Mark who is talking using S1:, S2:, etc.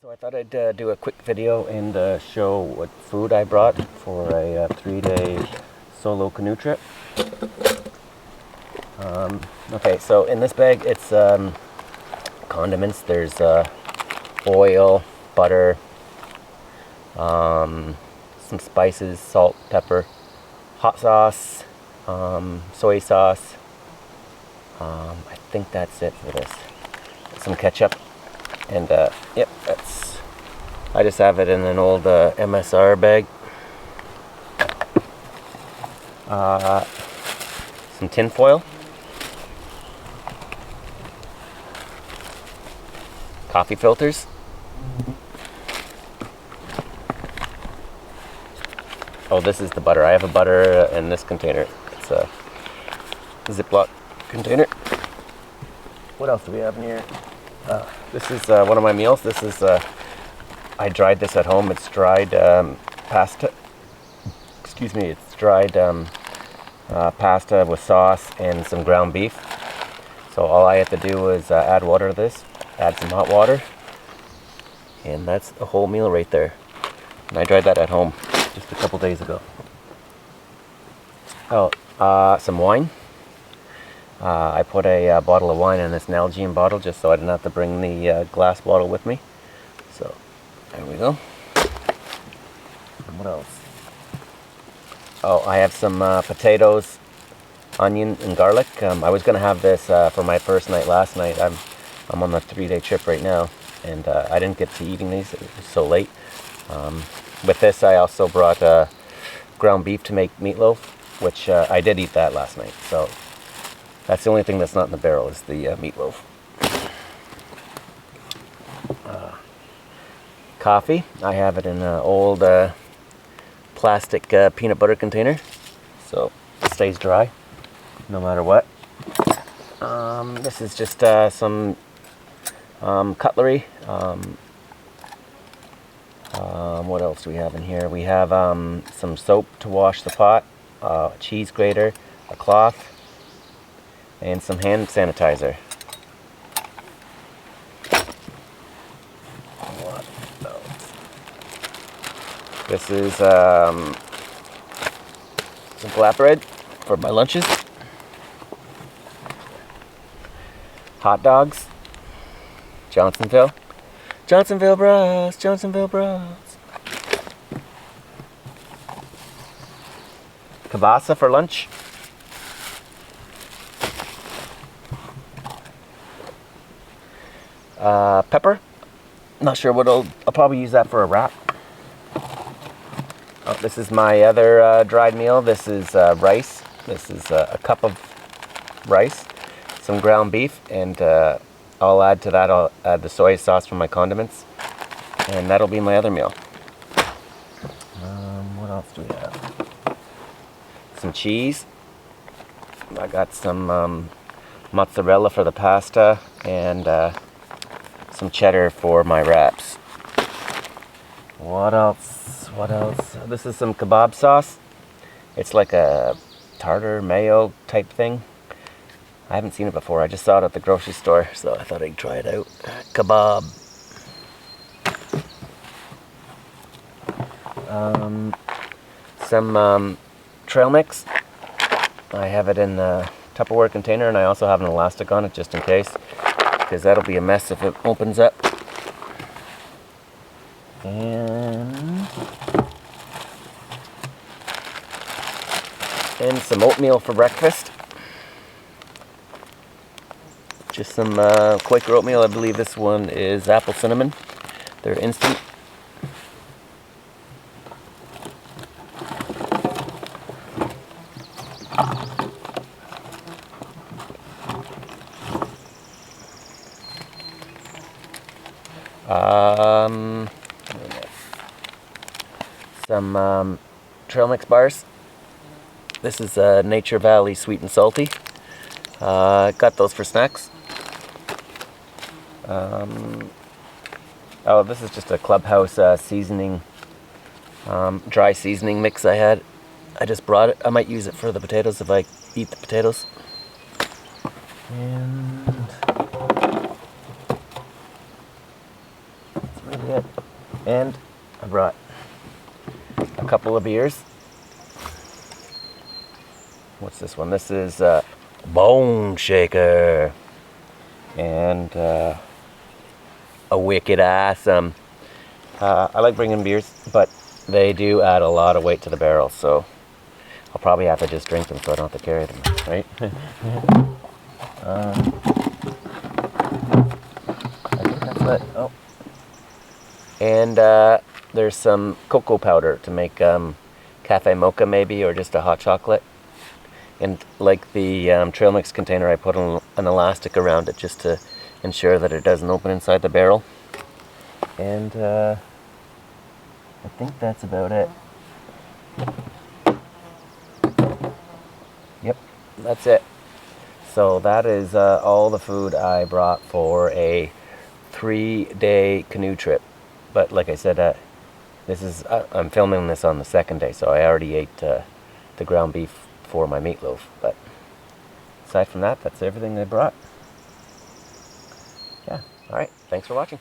S1: So I thought I'd do a quick video and show what food I brought for a 3-day solo canoe trip. Okay, so in this bag it's condiments. There's oil, butter, some spices, salt, pepper, hot sauce, soy sauce. I think that's it for this. Some ketchup. And yep, I just have it in an old MSR bag. Some tin foil, coffee filters, oh, this is the butter. I have a butter in this container. It's a Ziploc container. What else do we have in here? This is one of my meals. This is, I dried this at home. It's dried pasta. Excuse me, it's dried pasta with sauce and some ground beef. So all I have to do is add water to this, add some hot water, and that's a whole meal right there. And I dried that at home just a couple days ago. Oh, some wine. I put a bottle of wine in this Nalgene bottle just so I didn't have to bring the glass bottle with me. So, there we go. And what else? Oh, I have some potatoes, onion, and garlic. I was going to have this for my first night last night. I'm on a 3-day trip right now, and I didn't get to eating these. It was so late. With this, I also brought ground beef to make meatloaf, which I did eat that last night. So that's the only thing that's not in the barrel is the meatloaf. Coffee. I have it in an old plastic peanut butter container, so it stays dry no matter what. This is just some cutlery. What else do we have in here? We have some soap to wash the pot, a cheese grater, a cloth, and some hand sanitizer. What else? This is some flatbread for my lunches. Hot dogs. Johnsonville bros, Johnsonville bros. Kielbasa for lunch. Pepper. Not sure what I'll probably use that for a wrap. Oh, this is my other dried meal. This is rice. This is a cup of rice, some ground beef, and I'll add to that, I'll add the soy sauce from my condiments, and that'll be my other meal. What else do we have? Some cheese. I got some mozzarella for the pasta, and some cheddar for my wraps. What else? What else? This is some kebab sauce. It's like a tartar mayo type thing. I haven't seen it before. I just saw it at the grocery store, so I thought I'd try it out. Kebab. Some trail mix. I have it in a Tupperware container, and I also have an elastic on it just in case, because that'll be a mess if it opens up. And some oatmeal for breakfast. Just some Quaker oatmeal. I believe this one is apple cinnamon. They're instant. Some trail mix bars. This is Nature Valley Sweet and Salty. Got those for snacks. Oh, this is just a Clubhouse seasoning, dry seasoning mix I had. I just brought it. I might use it for the potatoes if I eat the potatoes. And that's really it. And I brought a couple of beers. What's this one? This is Bone Shaker. And a wicked awesome. I like bringing beers, but they do add a lot of weight to the barrel, so I'll probably have to just drink them so I don't have to carry them, right? I think that's it. Oh. And there's some cocoa powder to make cafe mocha maybe, or just a hot chocolate. And like the trail mix container, I put an elastic around it just to ensure that it doesn't open inside the barrel. And I think that's about it. Yep, that's it. So that is all the food I brought for a 3-day canoe trip. But like I said, I'm filming this on the second day, so I already ate the ground beef for my meatloaf. But aside from that, that's everything I brought. Yeah, alright, thanks for watching.